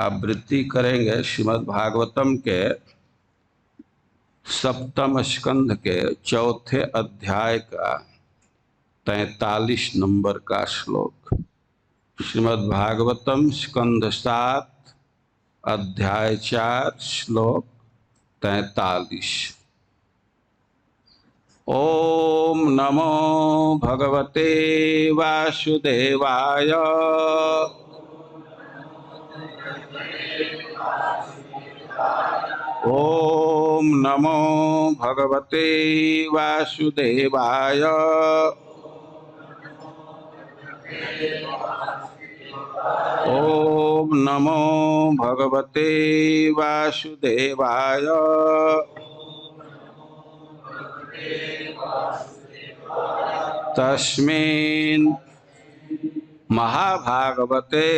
आवृत्ति करेंगे श्रीमद् भागवतम के सप्तम स्कंध के चौथे अध्याय का 43 नंबर का श्लोक। श्रीमद् भागवतम स्कंध 7 अध्याय 4 श्लोक 43। ओम नमो भगवते वासुदेवाय ओम नमो भगवते वासुदेवाय ओम नमो भगवते वासुदेवाय तस्मिन् महाभागवते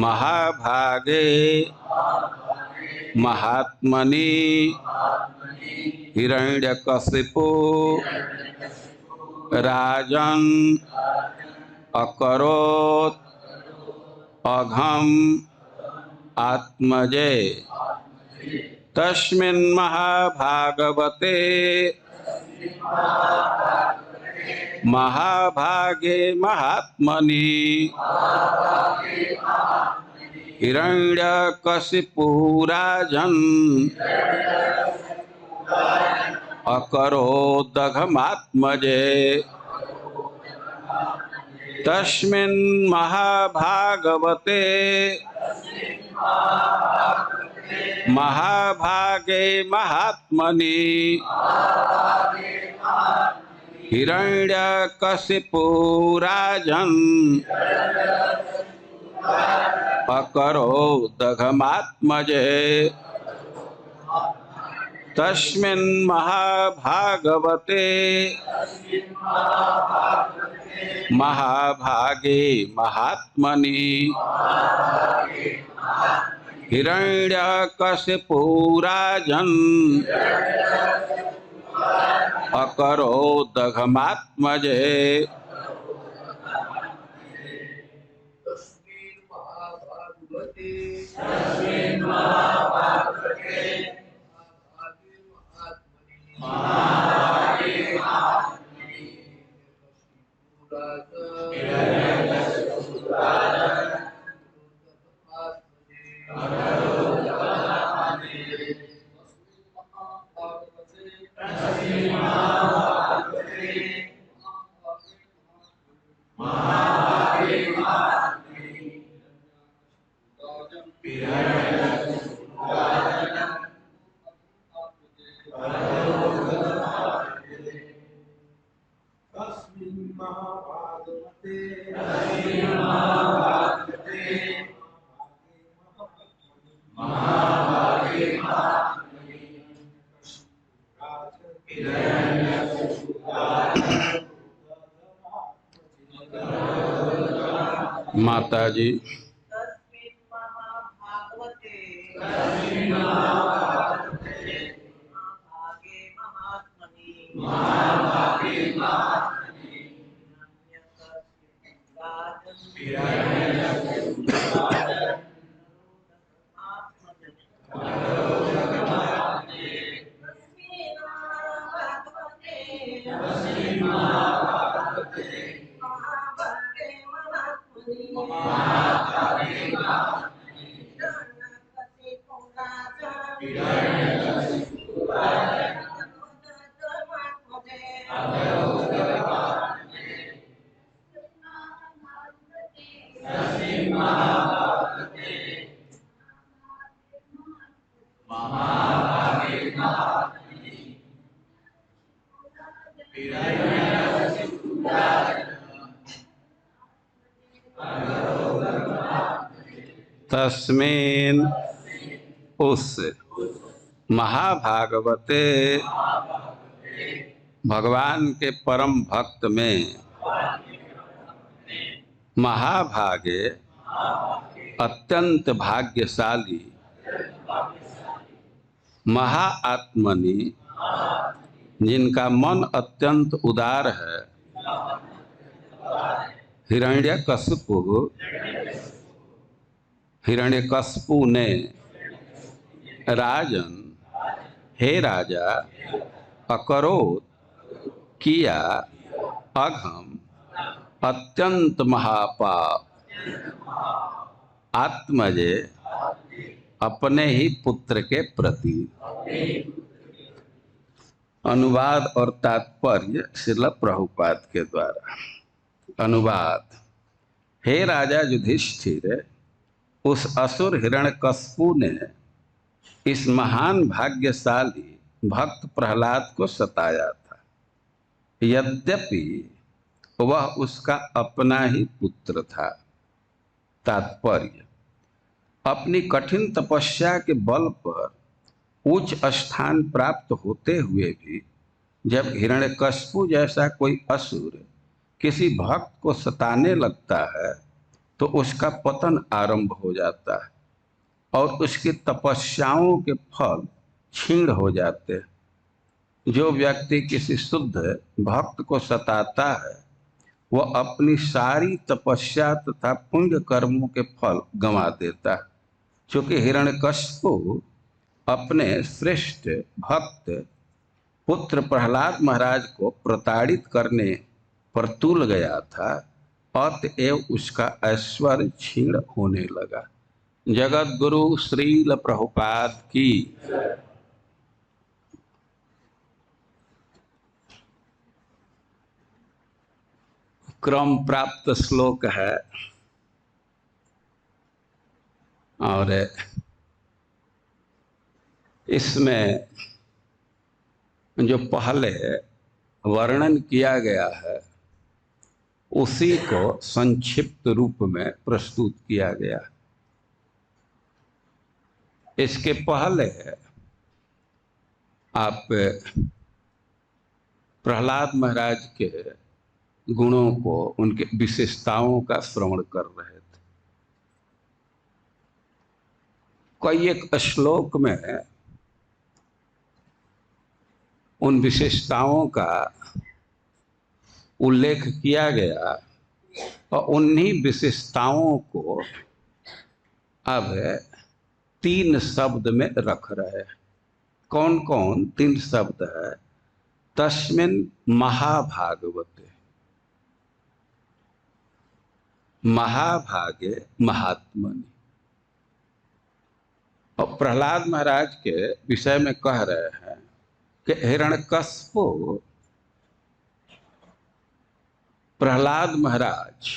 महाभागे महात्मनि हिरण्यकशिपु राजन् अकरोत् अघम आत्मजे तस्मिन् महाभागवते महाभागे महात्मनि हिरण्यकशिपु राजन् अकरोदघमात्मजे तस्मिन् महाभागवते महाभागे महात्मनि हिरण्यकशिपु राजन् अकरोदघमात्मजे तस्मिन् महाभागवते महाभागे महात्मनि हिरण्यकशिपु राजन् अकरोदघमात्मजे माता जी तस्मिन् उस महाभागवते भगवान के परम भक्त में महाभागे अत्यंत भाग्यशाली महाआत्मनि जिनका मन अत्यंत उदार है हिरण्यकशिपु हिरण्यकश्यपु ने राजन, हे राजा, अकरोत किया अघम अत्यंत महापाप, आत्मजे अपने ही पुत्र के प्रति। अनुवाद और तात्पर्य श्रील प्रभुपाद के द्वारा। अनुवाद। हे राजा युधिष्ठिर, उस असुर हिरण्यकश्यपु ने इस महान भाग्यशाली भक्त प्रहलाद को सताया था, यद्यपि वह उसका अपना ही पुत्र था। तात्पर्य। अपनी कठिन तपस्या के बल पर उच्च स्थान प्राप्त होते हुए भी जब हिरण्यकश्यपु जैसा कोई असुर किसी भक्त को सताने लगता है तो उसका पतन आरंभ हो जाता है और उसकी तपस्याओं के फल क्षीण हो जाते हैं। जो व्यक्ति किसी शुद्ध भक्त को सताता है वह अपनी सारी तपस्या तथा पुण्य कर्मों के फल गंवा देता है। क्योंकि हिरण्यकश्यपु अपने श्रेष्ठ भक्त पुत्र प्रहलाद महाराज को प्रताड़ित करने पर तुल गया था, अतएव उसका ऐश्वर्य क्षीण होने लगा। जगत गुरु श्रील प्रभुपाद की। क्रम प्राप्त श्लोक है और इसमें जो पहले वर्णन किया गया है उसी को संक्षिप्त रूप में प्रस्तुत किया गया। इसके पहले आप प्रहलाद महाराज के गुणों को, उनके विशेषताओं का श्रवण कर रहे थे। कई एक श्लोक में उन विशेषताओं का उल्लेख किया गया और उन्हीं विशेषताओं को अब 3 शब्द में रख रहे हैं। कौन कौन 3 शब्द है? तस्मिन् महाभागवते, महाभागे महात्मनि। और प्रहलाद महाराज के विषय में कह रहे हैं कि हिरण्यकश्यपु प्रहलाद महाराज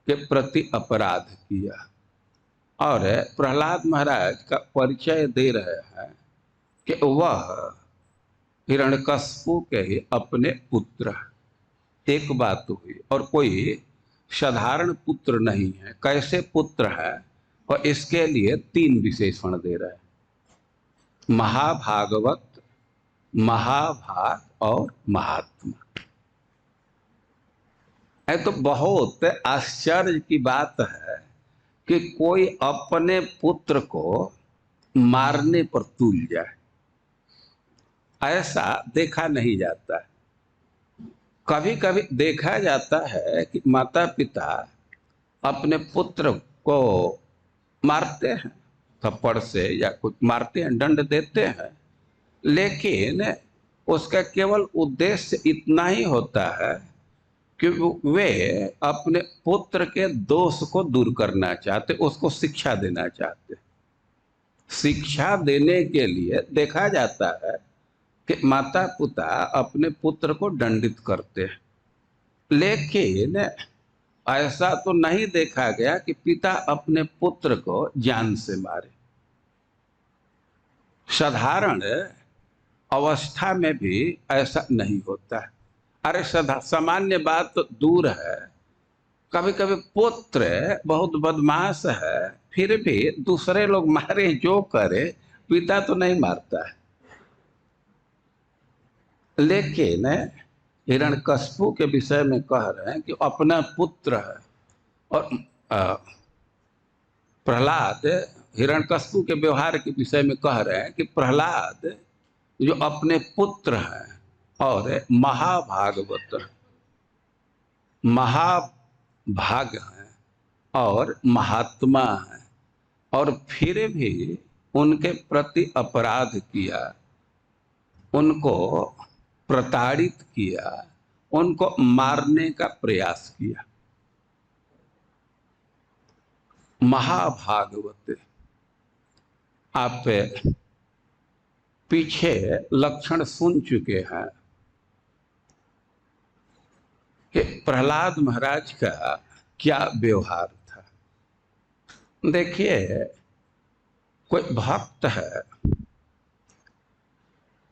के प्रति अपराध किया और प्रहलाद महाराज का परिचय दे रहे हैं कि वह हिरण्यकश्यपु के ही अपने पुत्र हैं। एक बात हुई, और कोई साधारण पुत्र नहीं है। कैसे पुत्र है? और इसके लिए 3 विशेषण दे रहे हैं: महाभागवत, महाभाग और महात्मा। है तो बहुत आश्चर्य की बात है कि कोई अपने पुत्र को मारने पर तुल जाए, ऐसा देखा नहीं जाता है। कभी कभी देखा जाता है कि माता पिता अपने पुत्र को मारते हैं, थप्पड़ से या कुछ मारते हैं, दंड देते हैं, लेकिन उसका केवल उद्देश्य इतना ही होता है कि वे अपने पुत्र के दोष को दूर करना चाहते, उसको शिक्षा देना चाहते। शिक्षा देने के लिए देखा जाता है कि माता पिता अपने पुत्र को दंडित करते हैं, लेकिन ऐसा तो नहीं देखा गया कि पिता अपने पुत्र को जान से मारे। साधारण अवस्था में भी ऐसा नहीं होता है। अरे सामान्य बात तो दूर है, कभी कभी पुत्र बहुत बदमाश है फिर भी दूसरे लोग मारे जो करे, पिता तो नहीं मारता है। लेकिन हिरण्यकश्यपु के विषय में कह रहे हैं कि अपना पुत्र है। और प्रहलाद हिरण्यकश्यपु के व्यवहार के विषय में कह रहे हैं कि प्रहलाद जो अपने पुत्र हैं और महाभागवत, महाभाग हैं और महात्मा हैं। और फिर भी उनके प्रति अपराध किया, उनको प्रताड़ित किया, उनको मारने का प्रयास किया। महाभागवत आप पीछे लक्षण सुन चुके हैं कि प्रहलाद महाराज का क्या व्यवहार था। देखिए, कोई भक्त है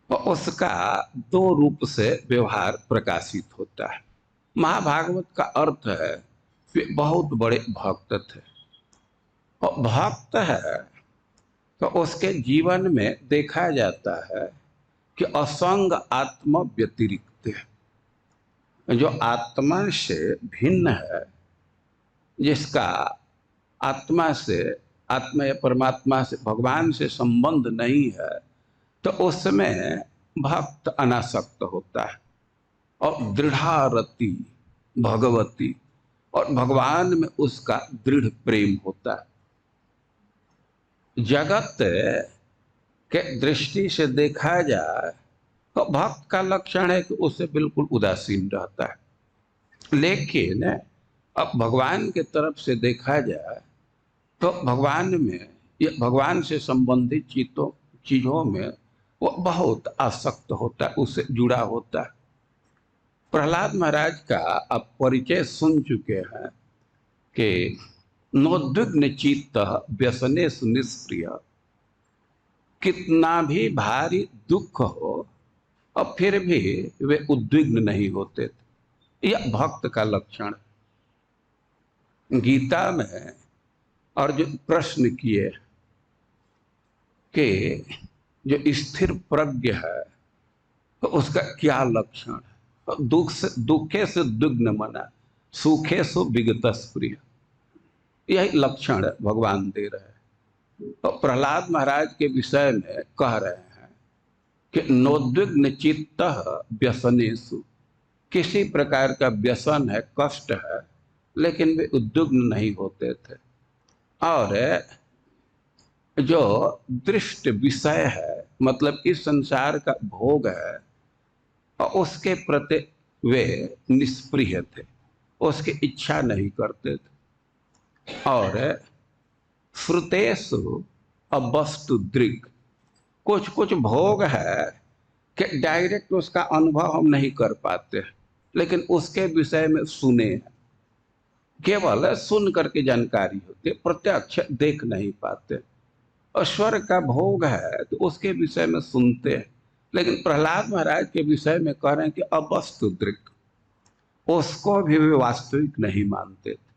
और उसका दो रूप से व्यवहार प्रकाशित होता है। महाभागवत का अर्थ है वे बहुत बड़े भक्त थे, और भक्त है तो उसके जीवन में देखा जाता है कि असंग आत्म व्यतिरिक्त है, जो आत्मा से भिन्न है, जिसका आत्मा या परमात्मा से, भगवान से संबंध नहीं है, तो उसमें भक्त अनासक्त होता है और दृढ़ारति भगवती, और भगवान में उसका दृढ़ प्रेम होता है। जगत के दृष्टि से देखा जाए तो भक्त का लक्षण है कि उससे बिल्कुल उदासीन रहता है, लेकिन अब भगवान के तरफ से देखा जाए तो भगवान में, ये भगवान से संबंधित चीजों में वो बहुत आसक्त होता है, उससे जुड़ा होता है। प्रहलाद महाराज का आप परिचय सुन चुके हैं कि नोद्विग्न चित्त व्यसनेषु निष्क्रिय, कितना भी भारी दुख हो और फिर भी वे उद्विग्न नहीं होते थे। यह भक्त का लक्षण। गीता में अर्जुन प्रश्न किए कि जो स्थिर प्रज्ञ है तो उसका क्या लक्षण है। दुखे से दुग्न मना, सुखे सो विगत प्रिय, यही लक्षण भगवान दे रहे हैं। तो प्रहलाद महाराज के विषय में कह रहे हैं कि नोद्विग्न चित्त व्यसनेषु, किसी प्रकार का व्यसन है, कष्ट है, लेकिन वे उद्विग्न नहीं होते थे। और जो दृष्ट विषय है, मतलब इस संसार का भोग है, और उसके प्रति वे निष्प्रिय थे, उसकी इच्छा नहीं करते थे। और श्रुतेषु अवस्तु दृक्, कुछ कुछ भोग है कि डायरेक्ट उसका अनुभव हम नहीं कर पाते, लेकिन उसके विषय में सुने हैं, केवल सुन करके जानकारी होती है, प्रत्यक्ष देख नहीं पाते। और स्वर्ग का भोग है तो उसके विषय में सुनते हैं, लेकिन प्रहलाद महाराज के विषय में कह रहे हैं कि अवस्तु दृक्, उसको भी वे वास्तविक नहीं मानते थे।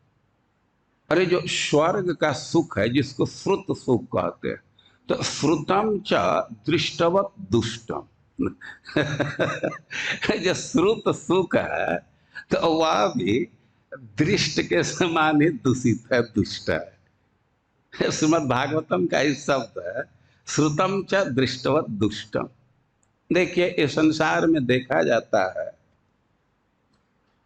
अरे जो स्वर्ग का सुख है, जिसको श्रुत सुख कहते हैं, तो श्रुतम च दृष्टवत दुष्टम जो श्रुत सुख है तो वह भी दृष्ट के समान ही दूषित है, दुष्ट है। श्रीमद् भागवतम का ही शब्द है, श्रुतम च दृष्टवत दुष्टम। देखिए, इस संसार में देखा जाता है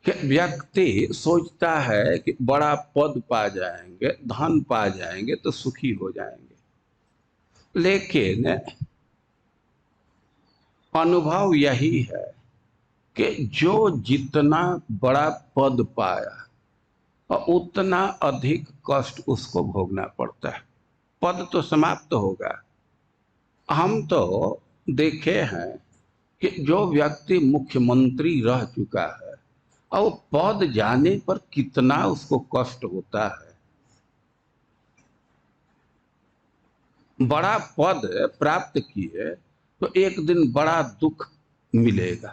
कि व्यक्ति सोचता है कि बड़ा पद पा जाएंगे, धन पा जाएंगे तो सुखी हो जाएंगे, लेकिन अनुभव यही है कि जो जितना बड़ा पद पाया और उतना अधिक कष्ट उसको भोगना पड़ता है। पद तो समाप्त होगा। हम तो देखे हैं कि जो व्यक्ति मुख्यमंत्री रह चुका है और पद जाने पर कितना उसको कष्ट होता है। बड़ा पद प्राप्त किए तो एक दिन बड़ा दुख मिलेगा।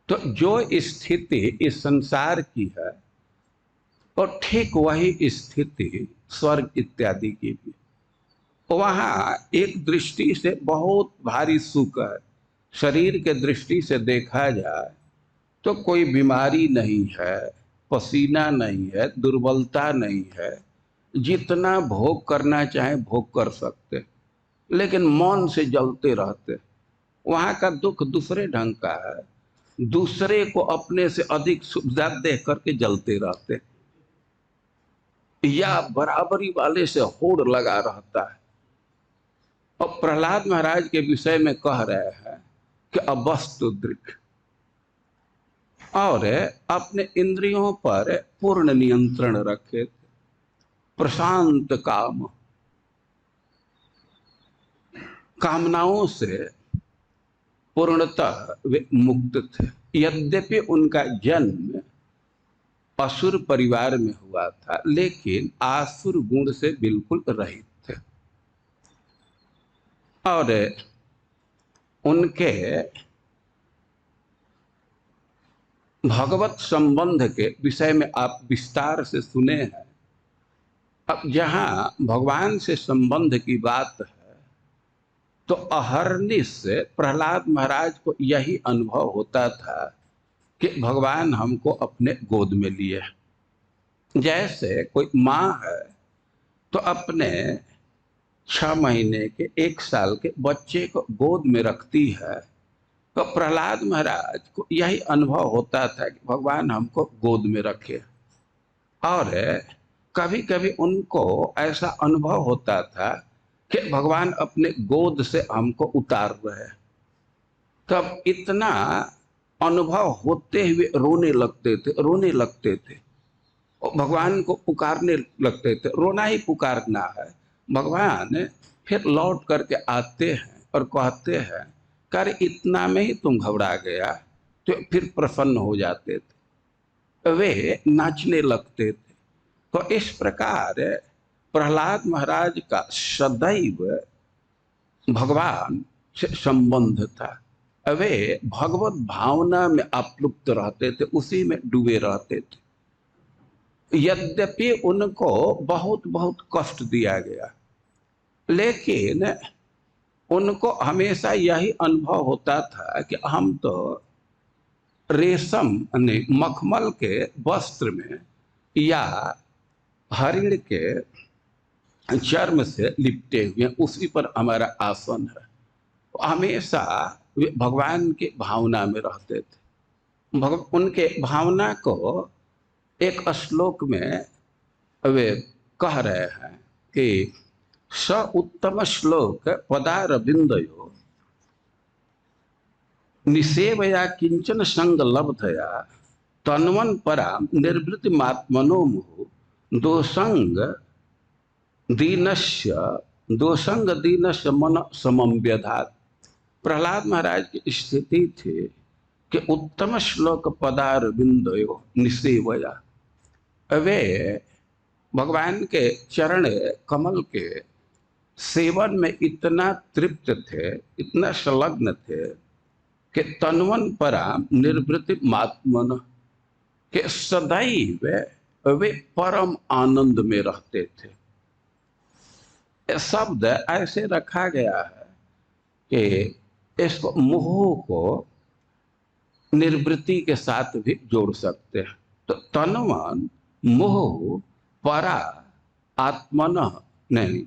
तो जो स्थिति इस संसार की है, और ठीक वही स्थिति स्वर्ग इत्यादि की भी। वहाँ एक दृष्टि से बहुत भारी सुख है। शरीर के दृष्टि से देखा जाए तो कोई बीमारी नहीं है, पसीना नहीं है, दुर्बलता नहीं है, जितना भोग करना चाहे भोग कर सकते, लेकिन मौन से जलते रहते। वहाँ का दुख दूसरे ढंग का है, दूसरे को अपने से अधिक सुविधा दे करके जलते रहते। या बराबरी वाले से होड़ लगा रहता है। और प्रहलाद महाराज के विषय में कह रहे हैं कि अवस्तु दृक्, और अपने इंद्रियों पर पूर्ण नियंत्रण रखे थे, प्रशांत काम, कामनाओं से पूर्णतः वे मुक्त थे। यद्यपि उनका जन्म असुर परिवार में हुआ था, लेकिन आसुर गुण से बिल्कुल रहित थे। और उनके भगवत संबंध के विषय में आप विस्तार से सुने हैं। अब जहां भगवान से संबंध की बात है, तो अहरनिश से प्रहलाद महाराज को यही अनुभव होता था कि भगवान हमको अपने गोद में लिए। जैसे कोई माँ है तो अपने 6 महीने के 1 साल के बच्चे को गोद में रखती है, तो प्रहलाद महाराज को यही अनुभव होता था कि भगवान हमको गोद में रखे। और कभी कभी उनको ऐसा अनुभव होता था कि भगवान अपने गोद से हमको उतार रहे। तब इतना अनुभव होते हुए रोने लगते थे और भगवान को पुकारने लगते थे। रोना ही पुकारना है। भगवान फिर लौट करके आते हैं और कहते हैं, कर इतना में ही तुम घबरा गया, तो फिर प्रसन्न हो जाते थे, वे नाचने लगते थे। तो इस प्रकार प्रहलाद महाराज का सदैव भगवान से संबंध था। वे भगवत भावना में आप्लुप्त रहते थे, उसी में डूबे रहते थे। यद्यपि उनको बहुत बहुत कष्ट दिया गया, लेकिन उनको हमेशा यही अनुभव होता था कि हम तो रेशम मखमल के वस्त्र में या हरिण के चर्म से लिपटे हुए, उसी पर हमारा आसन है। हमेशा वे भगवान के भावना में रहते थे। उनके भावना को एक श्लोक में वे कह रहे हैं कि स उत्तम श्लोक पदारविंदयो निसेवया किंचन संग लब्धया तन्वन परा निर्वृत्ति मात्मनो मुहु दोसंग दीनस्य मन समम व्यधात। प्रहलाद महाराज की स्थिति थी कि उत्तम श्लोक पदारविंदयो निसेवया, वे भगवान के चरण कमल के सेवन में इतना तृप्त थे, इतना संलग्न थे कि तन्वन परा निर्वृत्ति मात्मन, के सदैव वे परम आनंद में रहते थे। शब्द ऐसे रखा गया है कि इसको मोह को निर्वृत्ति के साथ भी जोड़ सकते हैं। तो तन्वन मोह परा आत्मन, नहीं,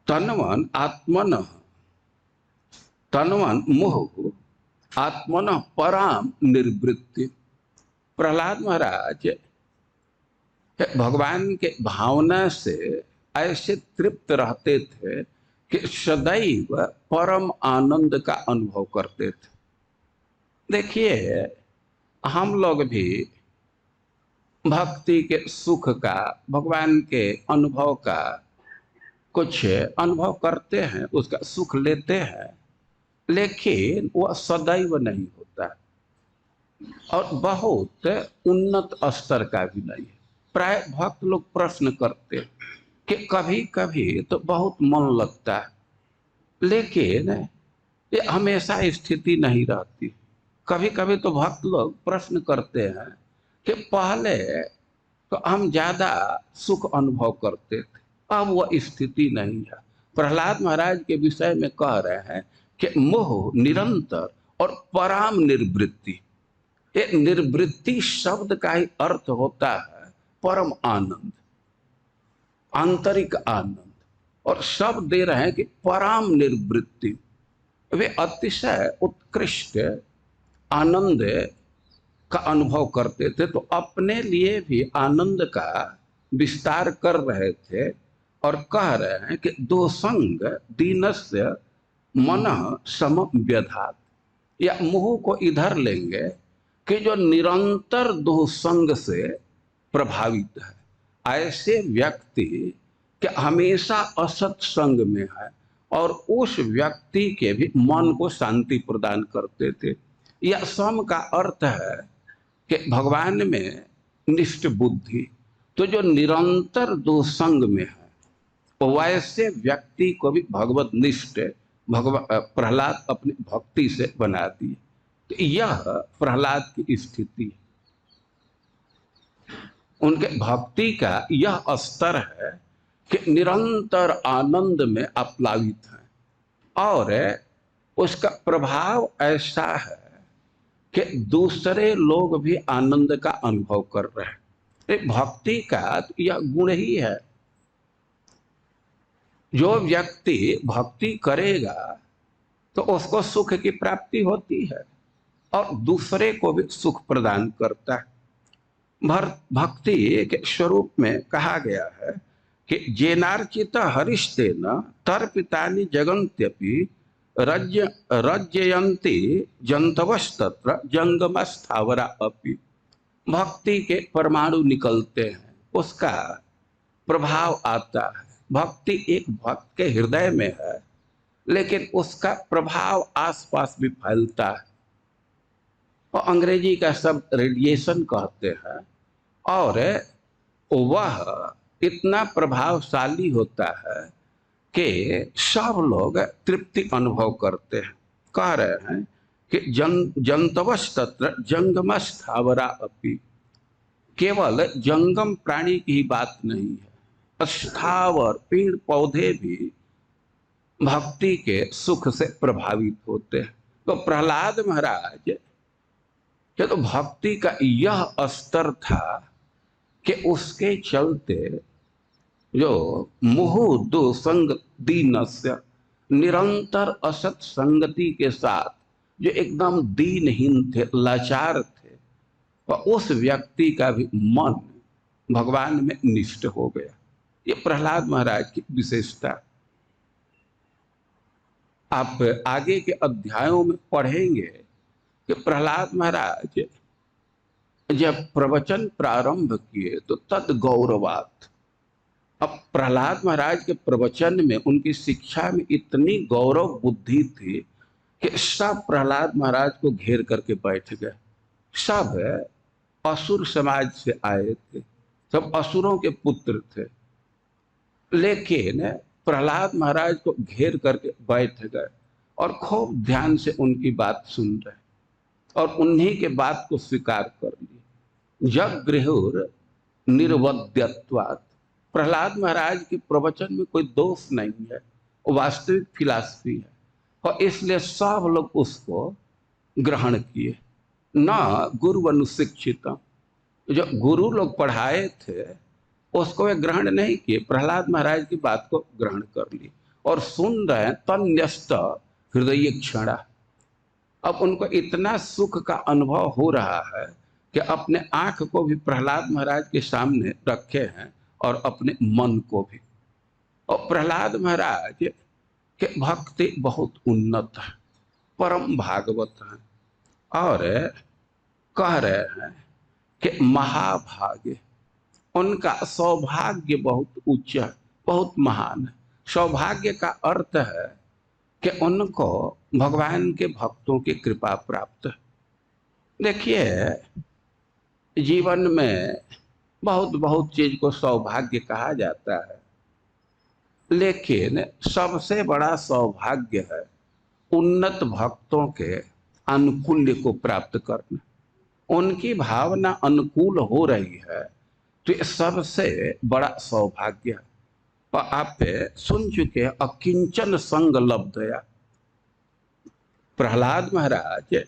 तन्वन आत्मन, तन्वन मोह आत्मन पराम निर्वृत्ति। प्रहलाद महाराज भगवान के भावना से ऐसे तृप्त रहते थे कि सदैव परम आनंद का अनुभव करते थे। देखिए, हम लोग भी भक्ति के सुख का, भगवान के अनुभव का कुछ अनुभव करते हैं, उसका सुख लेते हैं, लेकिन वह सदैव नहीं होता और बहुत उन्नत स्तर का भी नहीं है। प्राय भक्त लोग प्रश्न करते कि कभी कभी तो बहुत मन लगता है, लेकिन ये हमेशा स्थिति नहीं रहती। कभी कभी तो भक्त लोग प्रश्न करते हैं कि पहले तो हम ज्यादा सुख अनुभव करते थे, अब वह स्थिति नहीं है। प्रहलाद महाराज के विषय में कह रहे हैं कि मोह निरंतर और पराम निर्वृत्ति। ये निर्वृत्ति शब्द का ही अर्थ होता है परम आनंद, आंतरिक आनंद, और शब्द दे रहे हैं कि पराम निर्वृत्ति। वे अतिशय उत्कृष्ट आनंद का अनुभव करते थे, तो अपने लिए भी आनंद का विस्तार कर रहे थे और कह रहे हैं कि दो संग दीनस्य मनः सम व्यधात, या मोह को इधर लेंगे कि जो निरंतर दो संग से प्रभावित है, ऐसे व्यक्ति कि हमेशा असत संग में है और उस व्यक्ति के भी मन को शांति प्रदान करते थे। यह सम का अर्थ है कि भगवान में निष्ठ बुद्धि, तो जो निरंतर दो संग में है वैसे व्यक्ति को भी भगवत निष्ठ प्रहलाद अपनी भक्ति से बना दिए। तो यह प्रहलाद की स्थिति है, उनके भक्ति का यह स्तर है कि निरंतर आनंद में आप्लावित है और उसका प्रभाव ऐसा है कि दूसरे लोग भी आनंद का अनुभव कर रहे हैं। भक्ति का तो यह गुण ही है। जो व्यक्ति भक्ति करेगा तो उसको सुख की प्राप्ति होती है और दूसरे को भी सुख प्रदान करता है। भक्ति के स्वरूप में कहा गया है कि जेनार्चित हरिष्तेन तर्पितानि जगन्त्यपि रज्ययन्ति जंतवस्तत्र जंगम स्थावरा अपि। भक्ति के परमाणु निकलते हैं, उसका प्रभाव आता है। भक्ति एक भक्त के हृदय में है लेकिन उसका प्रभाव आसपास भी फैलता है, और अंग्रेजी का शब्द रेडिएशन कहते हैं, और वह इतना प्रभावशाली होता है कि सब लोग तृप्ति अनुभव करते हैं। कह रहे हैं कि जंतवश तत्र जंगम स्थावरा अपि, केवल जंगम प्राणी की बात नहीं है, स्थावर पेड़ पौधे भी भक्ति के सुख से प्रभावित होते हैं। तो प्रहलाद महाराज के तो भक्ति का यह स्तर था कि उसके चलते जो मुहु दो संग दीनस्य, निरंतर असत संगति के साथ जो एकदम दीनहीन थे, लाचार थे, और उस व्यक्ति का भी मन भगवान में निष्ठ हो गया। ये प्रहलाद महाराज की विशेषता। आप आगे के अध्यायों में पढ़ेंगे कि प्रहलाद महाराज जब प्रवचन प्रारंभ किए तो तद गौरवात। अब प्रहलाद महाराज के प्रवचन में, उनकी शिक्षा में इतनी गौरव बुद्धि थी कि सब प्रहलाद महाराज को घेर करके बैठ गए। सब असुर समाज से आए थे, सब असुरों के पुत्र थे, लेकिन प्रहलाद महाराज को घेर करके बैठ गए और खूब ध्यान से उनकी बात सुन रहे और उन्हीं के बात को स्वीकार कर लिए। जग गृहुर निर्वद्यत्वात्, प्रहलाद महाराज के प्रवचन में कोई दोष नहीं है, वो वास्तविक फिलॉसफी है, और इसलिए सब लोग उसको ग्रहण किए। न गुरु अनुशिक्षित, जो गुरु लोग पढ़ाए थे उसको वे ग्रहण नहीं किए, प्रहलाद महाराज की बात को ग्रहण कर ली और सुन रहे हैं। तन्यस्त हृदय क्षणा, अब उनको इतना सुख का अनुभव हो रहा है कि अपने आंख को भी प्रहलाद महाराज के सामने रखे हैं और अपने मन को भी। और प्रहलाद महाराज के भक्ति बहुत उन्नत है, परम भागवत है, और कह रहे हैं कि महाभाग्य, उनका सौभाग्य बहुत उच्च है, बहुत महान है। सौभाग्य का अर्थ है कि उनको भगवान के भक्तों की कृपा प्राप्त है। देखिए, जीवन में बहुत बहुत चीज को सौभाग्य कहा जाता है, लेकिन सबसे बड़ा सौभाग्य है उन्नत भक्तों के अनुकूल्य को प्राप्त करना। उनकी भावना अनुकूल हो रही है तो ये सबसे बड़ा सौभाग्य है। और आप सुन चुके हैं अकिंचन संग लब्धया। प्रहलाद महाराज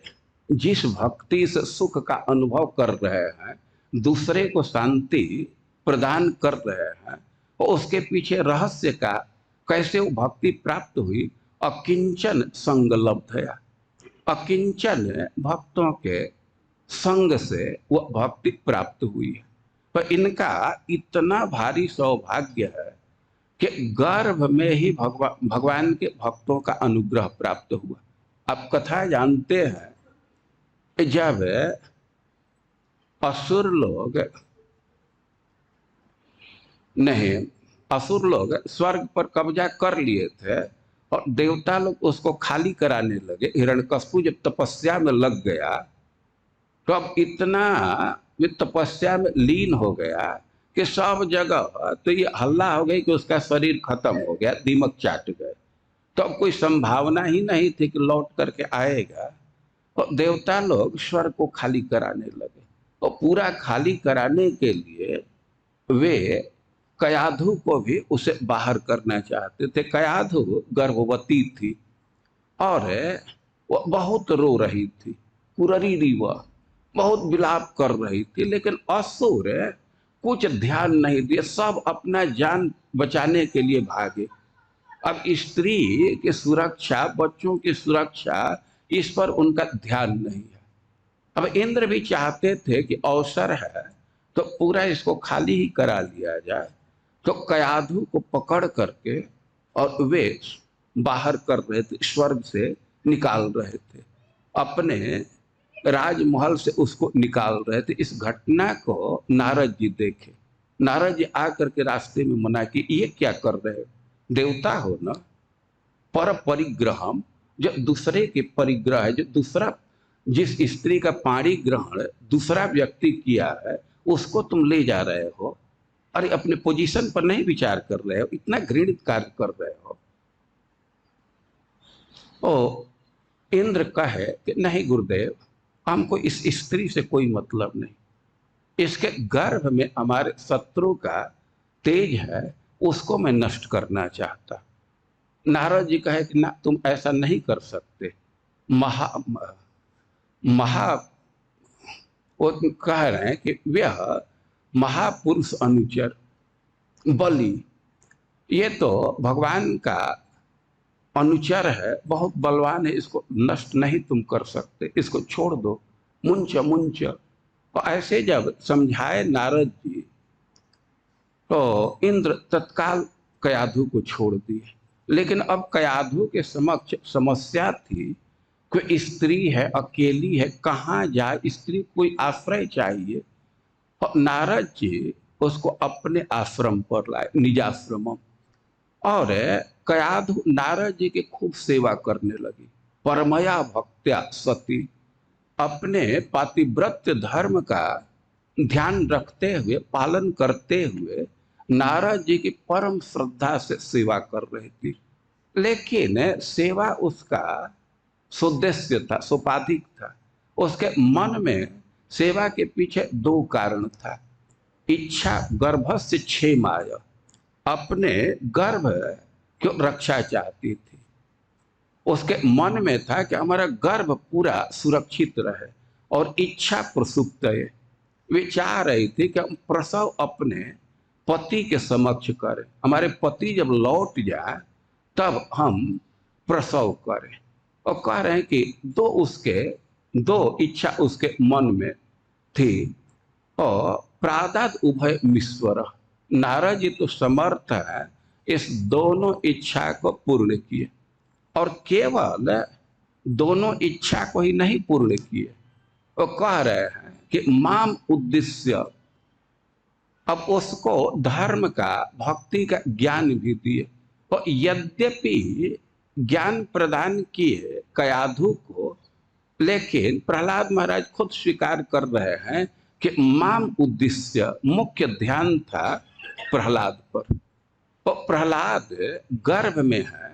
जिस भक्ति से सुख का अनुभव कर रहे हैं, दूसरे को शांति प्रदान कर रहे हैं, और उसके पीछे रहस्य का कैसे वो भक्ति प्राप्त हुई। अकिंचन संग लब्धया, अकिंचन भक्तों के संग से वह भक्ति प्राप्त हुई है। तो इनका इतना भारी सौभाग्य है कि गर्भ में ही भगवान के भक्तों का अनुग्रह प्राप्त हुआ। आप कथा जानते हैं, जब असुर लोग नहीं असुर लोग स्वर्ग पर कब्जा कर लिए थे और देवता लोग उसको खाली कराने लगे, हिरण्यकश्यप जब तपस्या में लग गया तो अब इतना वे तपस्या में लीन हो गया कि सब जगह तो ये हल्ला हो गई कि उसका शरीर खत्म हो गया, दीमक चाट गए। तो अब कोई संभावना ही नहीं थी कि लौट करके आएगा। तो देवता लोग स्वर्ग को खाली कराने लगे और पूरा खाली कराने के लिए वे कयाधु को भी उसे बाहर करना चाहते थे। कयाधु गर्भवती थी और वो बहुत रो रही थी, कुररी वह बहुत विलाप कर रही थी, लेकिन असुर कुछ ध्यान नहीं दिए, सब अपना जान बचाने के लिए भागे। अब स्त्री की सुरक्षा, बच्चों की सुरक्षा, इस पर उनका ध्यान नहीं है। अब इंद्र भी चाहते थे कि अवसर है तो पूरा इसको खाली ही करा लिया जाए, तो कयाधु को पकड़ करके और वे बाहर कर रहे थे, स्वर्ग से निकाल रहे थे, अपने राजमहल से उसको निकाल रहे थे। इस घटना को नारद जी देखे। नारद जी आकर के रास्ते में मना कि ये क्या कर रहे हो, देवता हो ना, पर परिग्रहम, जो दूसरे के परिग्रह है, जो दूसरा जिस स्त्री का पाणी ग्रहण दूसरा व्यक्ति किया है उसको तुम ले जा रहे हो, अरे अपने पोजीशन पर नहीं विचार कर रहे हो, इतना घृणित कार्य कर रहे हो। ओ इंद्र कहे कि नहीं गुरुदेव, हमको इस स्त्री से कोई मतलब नहीं, इसके गर्भ में हमारे शत्रु का तेज है, उसको मैं नष्ट करना चाहता। नारद जी कहे कि ना, तुम ऐसा नहीं कर सकते। महा वो कह रहे हैं कि वह महापुरुष अनुचर बलि, ये तो भगवान का अनुचर है, बहुत बलवान है, इसको नष्ट नहीं तुम कर सकते, इसको छोड़ दो, मुंच मुंच। तो ऐसे जब समझाए नारद जी तो इंद्र तत्काल कयाधु को छोड़ दिए। लेकिन अब कयाधु के समक्ष समस्या थी, कोई स्त्री है, अकेली है, कहाँ जाए, स्त्री कोई आश्रय चाहिए। और नारद जी उसको अपने आश्रम पर लाए, निजाश्रम, और कयाधु नारद जी की खूब सेवा करने लगी। परमया भक्त्या सती, अपने पातिव्रत्य धर्म का ध्यान रखते हुए, पालन करते हुए नारद जी की परम श्रद्धा से सेवा कर रही थी। लेकिन सेवा उसका सुद्देश्य था, सोपाधिक था। उसके मन में सेवा के पीछे दो कारण था। इच्छा गर्भस्य क्षेमाय, अपने गर्भ की रक्षा चाहती थी। उसके मन में था कि हमारा गर्भ पूरा सुरक्षित रहे, और इच्छा प्रसुप्त है, वे चाह रही थी कि हम प्रसव अपने पति के समक्ष करें, हमारे पति जब लौट जाए तब हम प्रसव करें। और कह रहे हैं कि दो इच्छा उसके मन में थी। और प्रादाद उभय मीश्वर, नारद जी तो समर्थ है इस दोनों इच्छा को पूर्ण किए, और केवल दोनों इच्छा को ही नहीं पूर्ण किए, वो कह रहे हैं कि माम उद्देश्य, अब उसको धर्म का, भक्ति का ज्ञान भी दिए। और यद्यपि ज्ञान प्रदान किए कयाधु को, लेकिन प्रहलाद महाराज खुद स्वीकार कर रहे हैं कि माम उद्देश्य, मुख्य ध्यान था प्रहलाद पर। तो प्रहलाद गर्भ में है,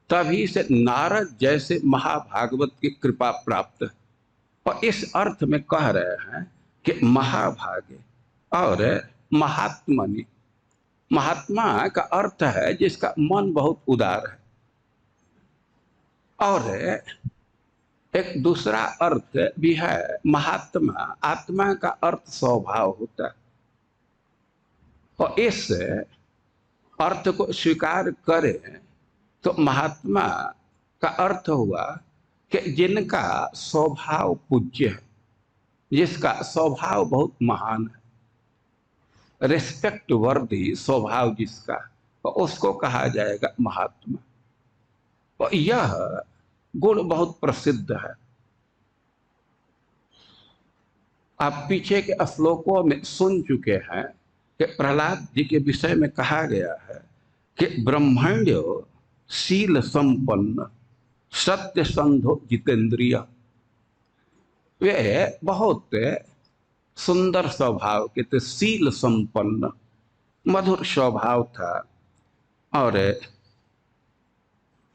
तभी से नारद जैसे महाभागवत की कृपा प्राप्त है। और इस अर्थ में कह रहे हैं कि महाभागे और महात्मनि, महात्मा का अर्थ है जिसका मन बहुत उदार है, और एक दूसरा अर्थ भी है महात्मा, आत्मा का अर्थ स्वभाव होता है। और इस अर्थ को स्वीकार करें तो महात्मा का अर्थ हुआ कि जिनका स्वभाव पूज्य है, जिसका स्वभाव बहुत महान है। रिस्पेक्ट वर्दी स्वभाव जिसका, तो उसको कहा जाएगा महात्मा। और यह गुण बहुत प्रसिद्ध है। आप पीछे के श्लोकों में सुन चुके हैं कि प्रहलाद जी के विषय में कहा गया है कि ब्रह्मण्य शील संपन्न सत्य संधो जितेंद्रिय। वे बहुत सुंदर स्वभाव के थे, शील संपन्न, मधुर स्वभाव था, और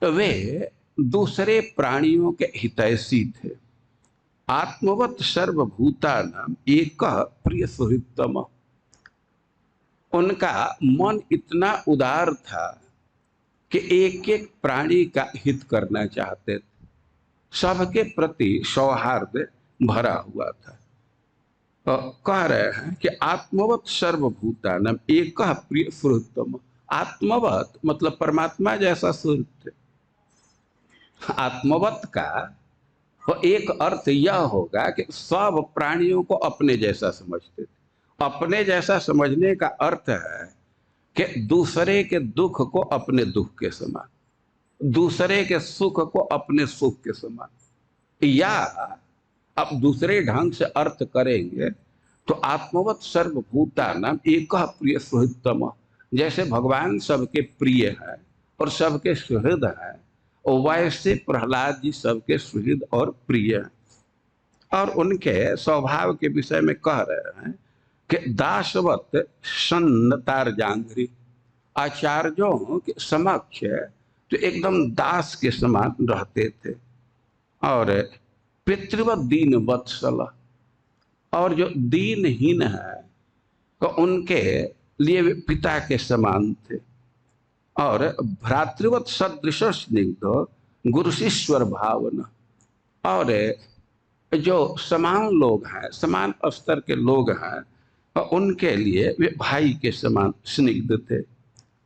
वे दूसरे प्राणियों के हितैषी थे। आत्मवत सर्वभूतानां एकः प्रिय सुहृत्तम। उनका मन इतना उदार था कि एक एक प्राणी का हित करना चाहते थे, सबके प्रति सौहार्द भरा हुआ था। तो कह रहे हैं कि आत्मवत सर्वभूतानां एकः प्रिय सुहृत्तम। आत्मवत मतलब परमात्मा जैसा सुहृद थे। आत्मवत का तो एक अर्थ यह होगा कि सब प्राणियों को अपने जैसा समझते थे। अपने जैसा समझने का अर्थ है कि दूसरे के दुख को अपने दुख के समान, दूसरे के सुख को अपने सुख के समान। या अब दूसरे ढंग से अर्थ करेंगे तो आत्मवत सर्वभूतानां एकः प्रिय सुहृत्तम। जैसे भगवान सबके प्रिय है और सबके सुहृद है, और वैसे प्रहलाद जी सबके सुहृद और प्रिय हैं। और उनके स्वभाव के विषय में कह रहे हैं कि दासवत सन्नतार जांघ्री। आचार्यों के समक्ष तो एकदम दास के समान रहते थे। और पितृवत दीन वत्सल, और जो दीनहीन है तो उनके लिए वे पिता के समान थे। और भ्रातृवत सदृश स्निग्ध गुरु शिष्यर भावना। और जो समान लोग हैं, समान स्तर के लोग हैं, और उनके लिए वे भाई के समान स्निग्ध थे।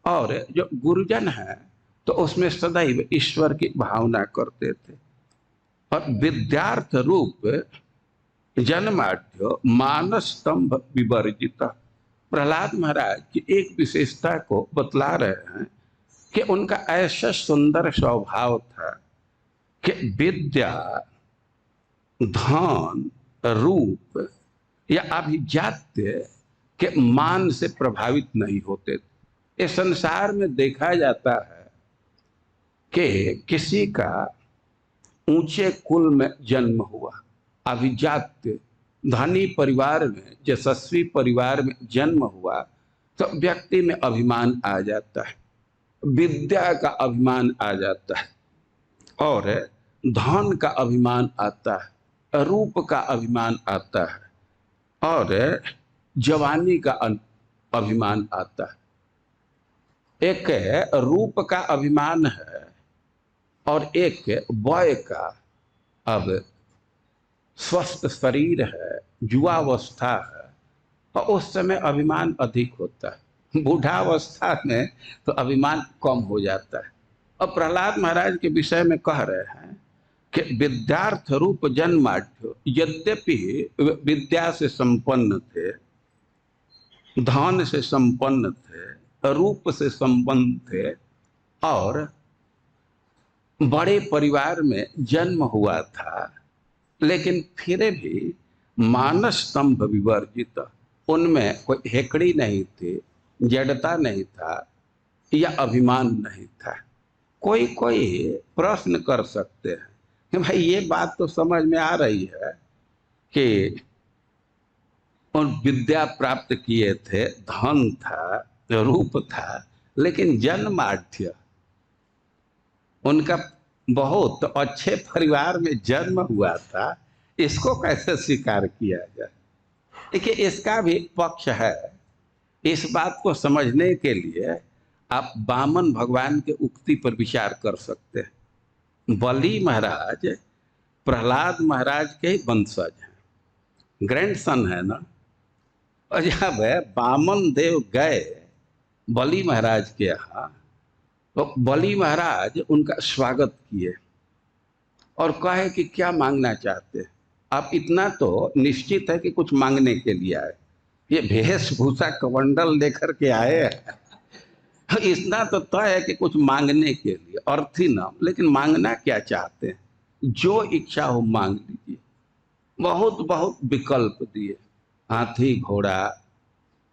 और जो गुरुजन है तो उसमें सदैव ईश्वर की भावना करते थे। और विद्यार्थ रूप जन्माढ्य मानस स्तंभ विवर्जित। प्रहलाद महाराज की एक विशेषता को बतला रहे हैं कि उनका ऐसा सुंदर स्वभाव था कि विद्या, धन, रूप या अभिजात्य के मान से प्रभावित नहीं होते थे। इस संसार में देखा जाता है कि किसी का ऊंचे कुल में जन्म हुआ, अभिजात्य धनी परिवार में, यशस्वी परिवार में जन्म हुआ, तो व्यक्ति में अभिमान आ जाता है, विद्या का अभिमान आ जाता है, और धन का अभिमान आता है, रूप का अभिमान आता है, और जवानी का अभिमान आता है। एक रूप का अभिमान है और एक वय का, अब स्वस्थ शरीर है, युवावस्था है, और उस समय अभिमान अधिक होता है। बूढ़ावस्था में तो अभिमान कम हो जाता है। और प्रहलाद महाराज के विषय में कह रहे हैं कि विद्यार्थ रूप जन्माढ्य, यद्यपि विद्या से संपन्न थे, धन से संपन्न थे, रूप से संपन्न थे, और बड़े परिवार में जन्म हुआ था, लेकिन फिर भी मानस स्तंभ विवर्जित। उनमें कोई हेकड़ी नहीं थी, जड़ता नहीं था, या अभिमान नहीं था। कोई कोई प्रश्न कर सकते हैं कि भाई ये बात तो समझ में आ रही है कि उन विद्या प्राप्त किए थे, धन था, रूप था, लेकिन जन्माढ्य, उनका बहुत अच्छे परिवार में जन्म हुआ था, इसको कैसे स्वीकार किया जाए? देखिए, इसका भी पक्ष है। इस बात को समझने के लिए आप वामन भगवान के उक्ति पर विचार कर सकते हैं। बलि महाराज प्रहलाद महाराज के ही वंशज हैं, ग्रैंडसन है ना। और जब वामन देव गए बलि महाराज के यहाँ, तो बलि महाराज उनका स्वागत किए और कहे कि क्या मांगना चाहते हैं आप? इतना तो निश्चित है कि कुछ मांगने के लिए आए। ये वेशभूषा कमंडल लेकर के आए हैं। इतना तो तय है कि कुछ मांगने के लिए, अर्थी नाम, लेकिन मांगना क्या चाहते हैं? जो इच्छा हो मांग लीजिए। बहुत बहुत विकल्प दिए, हाथी घोड़ा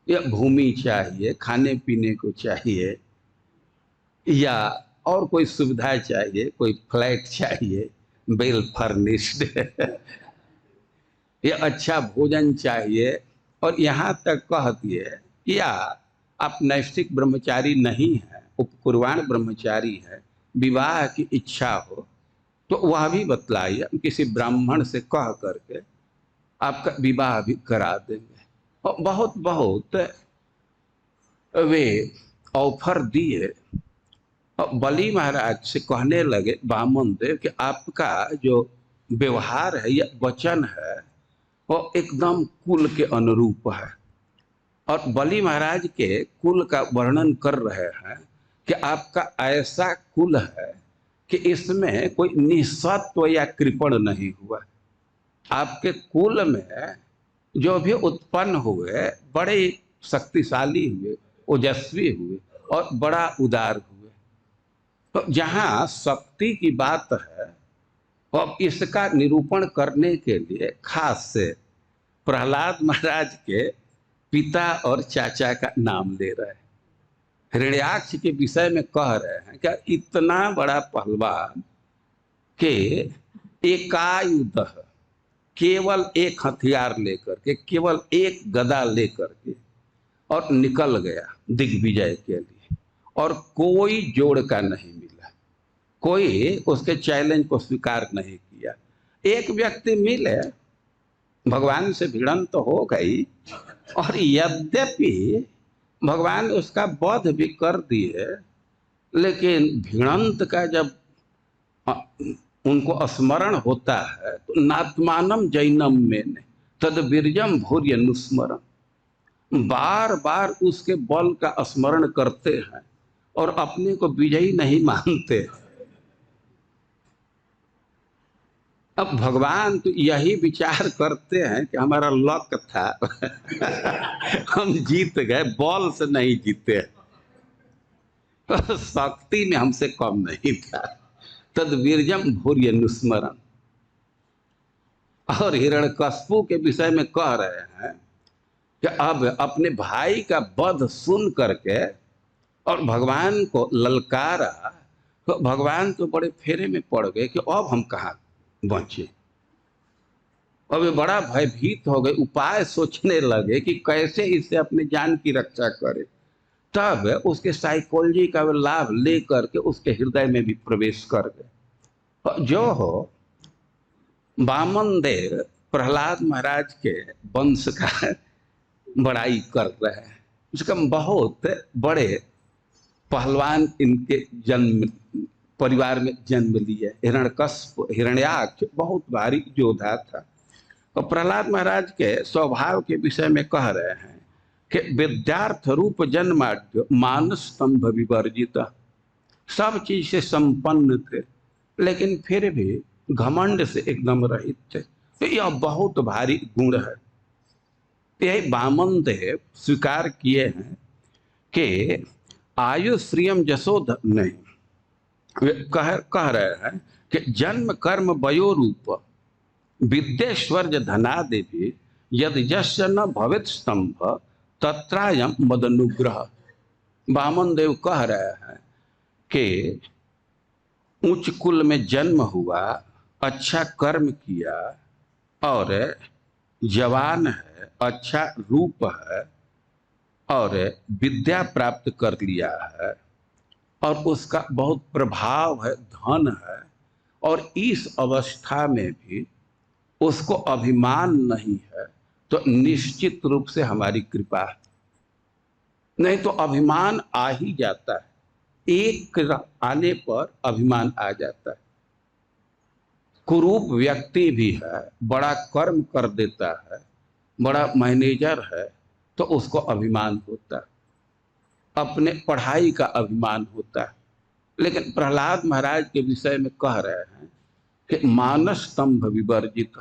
या भूमि चाहिए, खाने पीने को चाहिए, या और कोई सुविधा चाहिए, कोई फ्लैट चाहिए वेल फर्निश्ड या अच्छा भोजन चाहिए। और यहाँ तक कह दिए, या आप नैष्ठिक ब्रह्मचारी नहीं है, उपकुर्वाण ब्रह्मचारी है, विवाह की इच्छा हो तो वह भी बतलाइए, किसी ब्राह्मण से कह करके आपका विवाह भी करा देंगे। और बहुत बहुत वे ऑफर दिए। और बलि महाराज से कहने लगे वामन देव कि आपका जो व्यवहार है या वचन है वो एकदम कुल के अनुरूप है। और बलि महाराज के कुल का वर्णन कर रहे हैं कि आपका ऐसा कुल है कि इसमें कोई निःसत्व या कृपण नहीं हुआ। आपके कुल में जो भी उत्पन्न हुए बड़े शक्तिशाली हुए, ओजस्वी हुए और बड़ा उदार हुए। तो जहाँ शक्ति की बात है, अब इसका निरूपण करने के लिए खास से प्रहलाद महाराज के पिता और चाचा का नाम ले रहे हैं। हिरण्याक्ष के विषय में कह रहे हैं कि इतना बड़ा पहलवान के एकायुध, केवल एक हथियार लेकर के, केवल एक गदा लेकर के और निकल गया दिग्विजय के लिए, और कोई जोड़ का नहीं मिला, कोई उसके चैलेंज को स्वीकार नहीं किया। एक व्यक्ति मिले, भगवान से भिड़ंत तो हो गई, और यद्यपि भगवान उसका वध भी कर दिए, लेकिन भिड़ंत का जब उनको स्मरण होता है तो नात्मानम जैनम में तद वीर्यम भूर्य नुस्मरण, बार बार उसके बल का स्मरण करते हैं और अपने को विजयी नहीं मानते। अब भगवान तो यही विचार करते हैं कि हमारा लक था हम जीत गए, बल से नहीं जीते, शक्ति में हमसे कम नहीं था। तद वीर्यम भूर्य नुस्मरण। और हिरण्यकश्यप के विषय में कह रहे हैं कि अब अपने भाई का वध सुन करके और भगवान को ललकारा, तो भगवान तो बड़े फेरे में पड़ गए कि अब हम कहाँ बचे। अब वे बड़ा भयभीत हो गए, उपाय सोचने लगे कि कैसे इससे अपने जान की रक्षा करे। तब उसके साइकोलॉजी का लाभ लेकर के उसके हृदय में भी प्रवेश कर गए। जो हो वामन देव प्रहलाद महाराज के वंश का बड़ाई कर रहे हैं, उसका बहुत बड़े पहलवान इनके जन्म परिवार में जन्म लिया। हिरण्यकश्यप, हिरण्याक्ष बहुत भारी योद्धा था। और प्रहलाद महाराज के स्वभाव के विषय में कह रहे हैं कि विद्यार्थ रूप जन्माढ्य मानस स्तंभ विवर्जित, सब चीज से संपन्न थे लेकिन फिर भी घमंड से एकदम रहित थे। तो यह बहुत भारी गुण है। यही वामन देव स्वीकार किए हैं कि आयु श्रियम जसोध नहीं, कह रहे हैं कि जन्म कर्म वयो रूप विद्येश्वर्य धनादेवी यदि यस्य न भवेत् स्तंभ तत्रायम मदनुग्रह। वामन देव कह रहे हैं कि उच्च कुल में जन्म हुआ, अच्छा कर्म किया और जवान है, अच्छा रूप है और विद्या प्राप्त कर लिया है और उसका बहुत प्रभाव है, धन है, और इस अवस्था में भी उसको अभिमान नहीं है, तो निश्चित रूप से हमारी कृपा है। नहीं तो अभिमान आ ही जाता है, एक आने पर अभिमान आ जाता है। कुरूप व्यक्ति भी है, बड़ा कर्म कर देता है, बड़ा मैनेजर है, तो उसको अभिमान होता है, अपने पढ़ाई का अभिमान होता है। लेकिन प्रहलाद महाराज के विषय में कह रहे हैं कि मानस स्तंभ विवर्जित,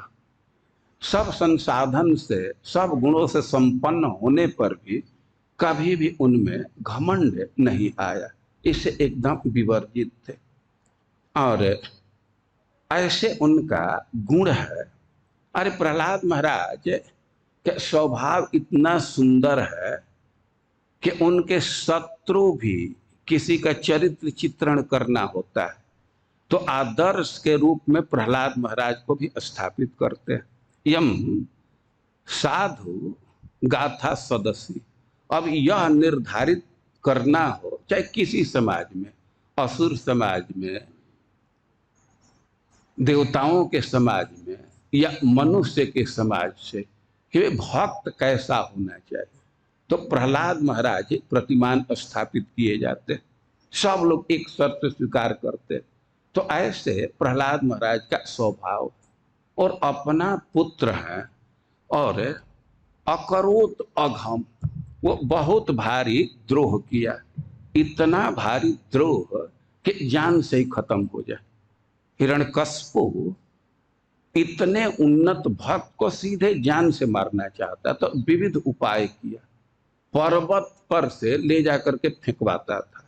सब संसाधन से, सब गुणों से संपन्न होने पर भी कभी भी उनमें घमंड नहीं आया, इससे एकदम विवर्जित थे। और ऐसे उनका गुण है। अरे प्रहलाद महाराज के स्वभाव इतना सुंदर है कि उनके शत्रु भी किसी का चरित्र चित्रण करना होता है तो आदर्श के रूप में प्रहलाद महाराज को भी स्थापित करते हैं। यम साधु गाथा सदस्य। अब यह निर्धारित करना हो, चाहे किसी समाज में, असुर समाज में, देवताओं के समाज में या मनुष्य के समाज से, कि वे भक्त कैसा होना चाहिए, तो प्रहलाद महाराज प्रतिमान स्थापित किए जाते, सब लोग एक शर्त स्वीकार करते। तो ऐसे प्रहलाद महाराज का स्वभाव, और अपना पुत्र है और अकरोत अघम, वो बहुत भारी द्रोह किया, इतना भारी द्रोह कि जान से ही खत्म हो जाए। हिरण्यकश्यप इतने उन्नत भक्त को सीधे जान से मारना चाहता, तो विविध उपाय किया, पर्वत पर से ले जाकर के फेंकवाता था,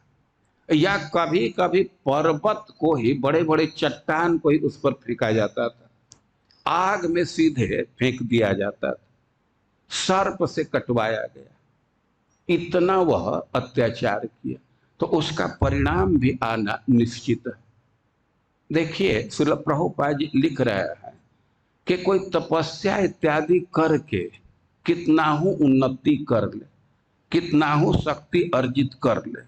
या कभी कभी पर्वत को ही, बड़े बड़े चट्टान को ही उस पर फेंका जाता था, आग में सीधे फेंक दिया जाता था, सर्प से कटवाया गया, इतना वह अत्याचार किया। तो उसका परिणाम भी आना निश्चित है। देखिए श्रील प्रभुपाद जी लिख रहे हैं कि कोई तपस्या इत्यादि करके कितना ही उन्नति कर ले, कितना ही शक्ति अर्जित कर ले,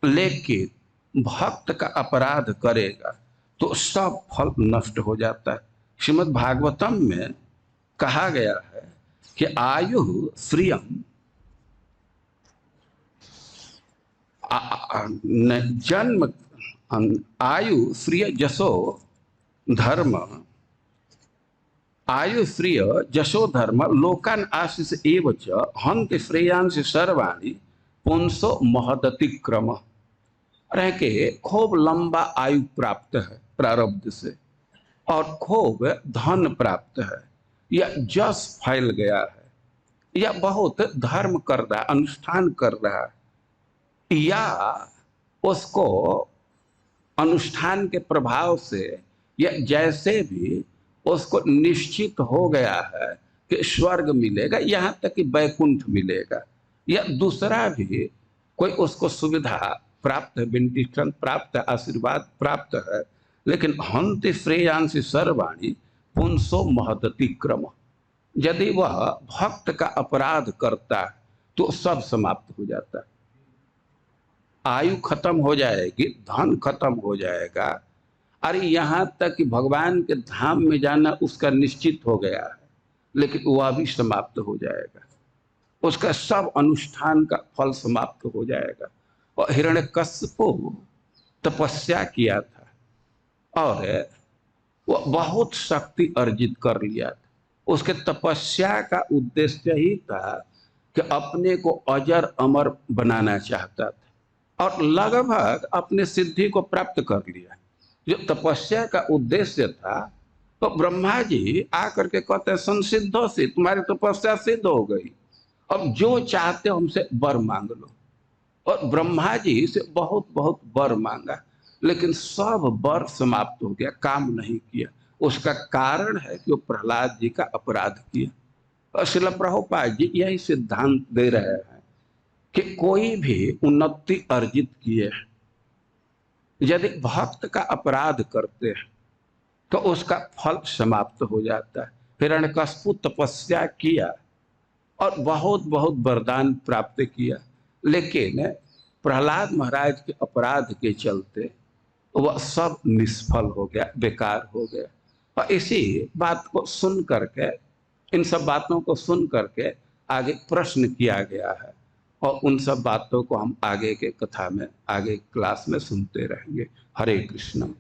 लेकिन भक्त का अपराध करेगा तो सब फल नष्ट हो जाता है। श्रीमद् भागवतम में कहा गया है कि आयु श्रियम, जन्म, आयु श्रिय जसो धर्म, आयु श्रिय जशो धर्म लोकान आशीष एवच हंत श्रेयांश सर्वाणी पुंसो महदतिक्रम। रह के खूब लंबा आयु प्राप्त है प्रारब्ध से, और खूब धन प्राप्त है, या जस फैल गया है, या बहुत धर्म कर रहा है, अनुष्ठान कर रहा है, या उसको अनुष्ठान के प्रभाव से या जैसे भी उसको निश्चित हो गया है कि स्वर्ग मिलेगा, यहाँ तक कि वैकुंठ मिलेगा, या दूसरा भी कोई उसको सुविधा प्राप्त है, बेनिफिट प्राप्त है, आशीर्वाद प्राप्त है, लेकिन हंति श्रेयांश सर्वाणी पुंसो महदतिक्रम, यदि वह भक्त का अपराध करता है तो सब समाप्त हो जाता है। आयु खत्म हो जाएगी, धन खत्म हो जाएगा, अरे यहाँ तक कि भगवान के धाम में जाना उसका निश्चित हो गया है, लेकिन वह भी समाप्त हो जाएगा, उसका सब अनुष्ठान का फल समाप्त हो जाएगा। और हिरण्यकश्यप तपस्या किया था और वह बहुत शक्ति अर्जित कर लिया था, उसके तपस्या का उद्देश्य ही था कि अपने को अजर अमर बनाना चाहता था, और लगभग अपने सिद्धि को प्राप्त कर लिया। जो तपस्या का उद्देश्य था, तो ब्रह्मा जी आकर के कहते हैं संसिद्धो से, तुम्हारी तपस्या सिद्ध हो गई, अब जो चाहते हो हमसे वर मांग लो। और ब्रह्मा जी से बहुत बहुत वर मांगा, लेकिन सब वर समाप्त हो गया, काम नहीं किया। उसका कारण है कि वो प्रहलाद जी का अपराध किया। और श्रील प्रभुपाद जी यही सिद्धांत दे रहे हैं कि कोई भी उन्नति अर्जित किए, यदि भक्त का अपराध करते हैं तो उसका फल समाप्त हो जाता है। हिरण्यकश्यप तपस्या किया और बहुत बहुत वरदान प्राप्त किया, लेकिन प्रहलाद महाराज के अपराध के चलते वह सब निष्फल हो गया, बेकार हो गया। और इसी बात को सुन करके, इन सब बातों को सुन करके आगे प्रश्न किया गया है, और उन सब बातों को हम आगे के कथा में, आगे क्लास में सुनते रहेंगे। हरे कृष्ण।